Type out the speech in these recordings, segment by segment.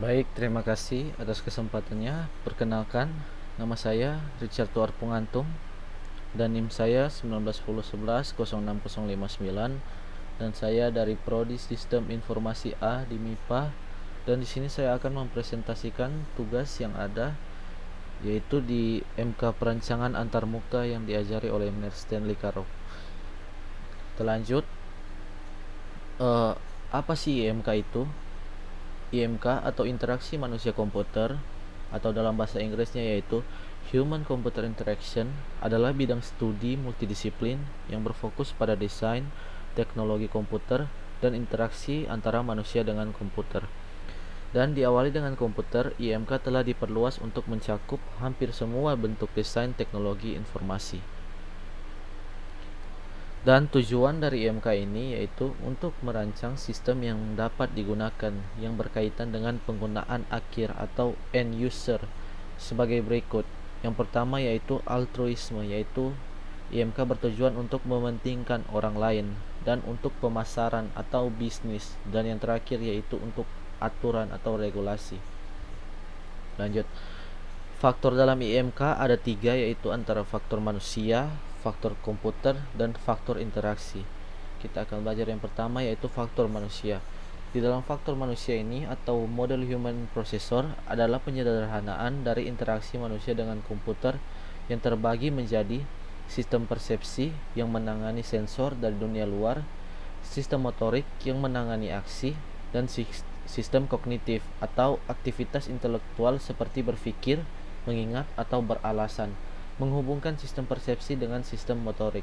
Baik, terima kasih atas kesempatannya. Perkenalkan, nama saya Richard Tuar Pungantung dan NIM saya 1910110659 dan saya dari Prodi Sistem Informasi A di MIPA, dan di sini saya akan mempresentasikan tugas yang ada yaitu di MK Perancangan Antarmuka yang diajari oleh Mr. Stanley Karo. Terlanjut, eh, apa sih IMK itu? IMK atau interaksi manusia komputer atau dalam bahasa Inggrisnya yaitu Human Computer Interaction adalah bidang studi multidisiplin yang berfokus pada desain, teknologi komputer, dan interaksi antara manusia dengan komputer. Dan diawali dengan komputer, IMK telah diperluas untuk mencakup hampir semua bentuk desain teknologi informasi. Dan tujuan dari IMK ini yaitu untuk merancang sistem yang dapat digunakan yang berkaitan dengan penggunaan akhir atau end user sebagai berikut. Yang pertama yaitu altruisme, yaitu IMK bertujuan untuk mementingkan orang lain dan untuk pemasaran atau bisnis. Dan yang terakhir yaitu untuk aturan atau regulasi. Lanjut. Faktor dalam IMK ada 3, yaitu antara faktor manusia, faktor komputer, dan faktor interaksi. Kita akan belajar yang pertama yaitu faktor manusia. Di dalam faktor manusia ini atau model human processor adalah penyederhanaan dari interaksi manusia dengan komputer yang terbagi menjadi sistem persepsi yang menangani sensor dari dunia luar, sistem motorik yang menangani aksi, dan sistem kognitif atau aktivitas intelektual seperti berpikir, mengingat, atau beralasan, menghubungkan sistem persepsi dengan sistem motorik.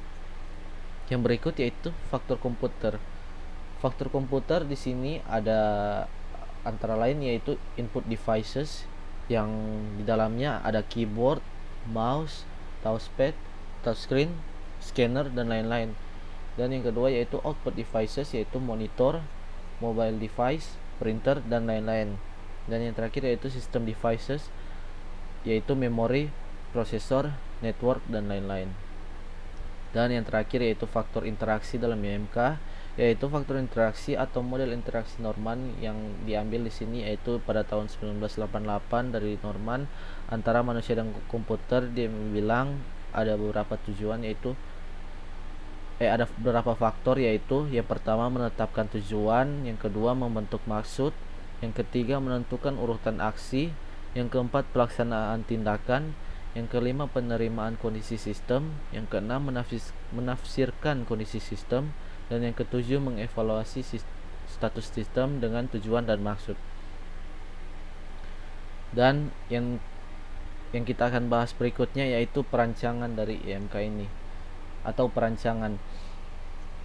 Yang berikut yaitu faktor komputer. Faktor komputer di sini ada antara lain yaitu input devices yang di dalamnya ada keyboard, mouse, touchpad, touchscreen, scanner, dan lain-lain. Dan yang kedua yaitu output devices yaitu monitor, mobile device, printer, dan lain-lain. Dan yang terakhir yaitu system devices yaitu memori, prosesor, network, dan lain-lain. Dan yang terakhir yaitu faktor interaksi dalam IMK, yaitu faktor interaksi atau model interaksi Norman yang diambil di sini yaitu pada tahun 1988 dari Norman antara manusia dan komputer. Dia bilang ada beberapa tujuan yaitu ada beberapa faktor yaitu yang pertama menetapkan tujuan, yang kedua membentuk maksud, yang ketiga menentukan urutan aksi, yang keempat pelaksanaan tindakan, yang kelima penerimaan kondisi sistem, yang keenam menafsirkan kondisi sistem, dan yang ketujuh mengevaluasi status sistem dengan tujuan dan maksud. Dan yang kita akan bahas berikutnya yaitu perancangan dari IMK ini atau perancangan.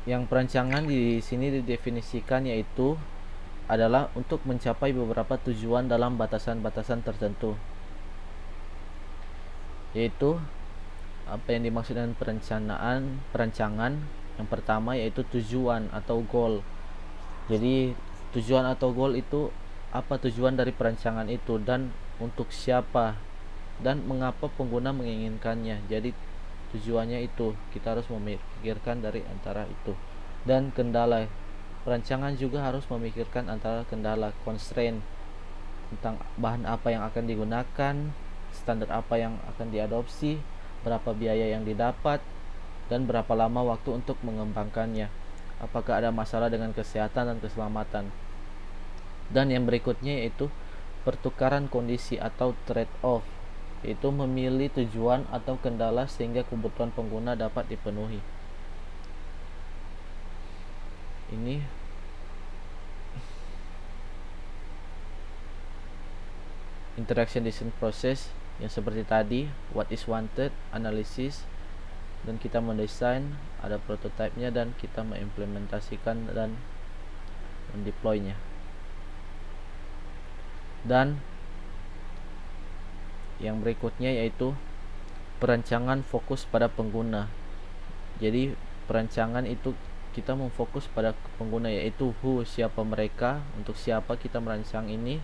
Yang perancangan di sini didefinisikan yaitu adalah untuk mencapai beberapa tujuan dalam batasan-batasan tertentu. Yaitu apa yang dimaksud dengan perancangan? Yang pertama yaitu tujuan atau goal. Jadi tujuan atau goal itu apa tujuan dari perancangan itu dan untuk siapa dan mengapa pengguna menginginkannya. Jadi tujuannya itu kita harus memikirkan dari antara itu. Dan kendala, perancangan juga harus memikirkan antara kendala, constraint, tentang bahan apa yang akan digunakan, standar apa yang akan diadopsi, berapa biaya yang didapat, dan berapa lama waktu untuk mengembangkannya, apakah ada masalah dengan kesehatan dan keselamatan. Dan yang berikutnya yaitu pertukaran kondisi atau trade-off, yaitu memilih tujuan atau kendala sehingga kebutuhan pengguna dapat dipenuhi. Ini interaction design process yang seperti tadi, what is wanted, analisis, dan kita mendesain, ada prototipenya, dan kita mengimplementasikan dan mendeploynya. Dan yang berikutnya yaitu perancangan fokus pada pengguna. Jadi perancangan itu kita memfokus pada pengguna yaitu who, siapa mereka, untuk siapa kita merancang ini,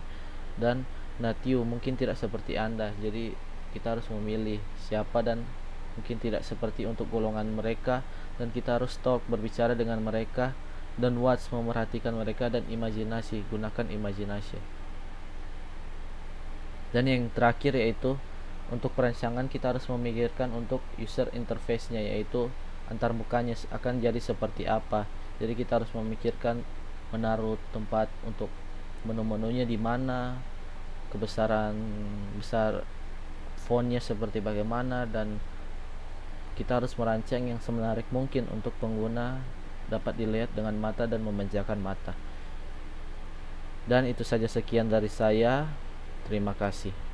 dan not you, mungkin tidak seperti Anda. Jadi kita harus memilih siapa dan mungkin tidak seperti untuk golongan mereka, dan kita harus talk, berbicara dengan mereka, dan watch, memerhatikan mereka, dan imajinasi, gunakan imajinasi. Dan yang terakhir yaitu untuk perancangan kita harus memikirkan untuk user interface-nya, yaitu antarmukanya akan jadi seperti apa. Jadi kita harus memikirkan menaruh tempat untuk menu-menunya di mana, kebesaran besar fontnya seperti bagaimana, dan kita harus merancang yang semenarik mungkin untuk pengguna dapat dilihat dengan mata dan memanjakan mata. Dan itu saja, sekian dari saya. Terima kasih.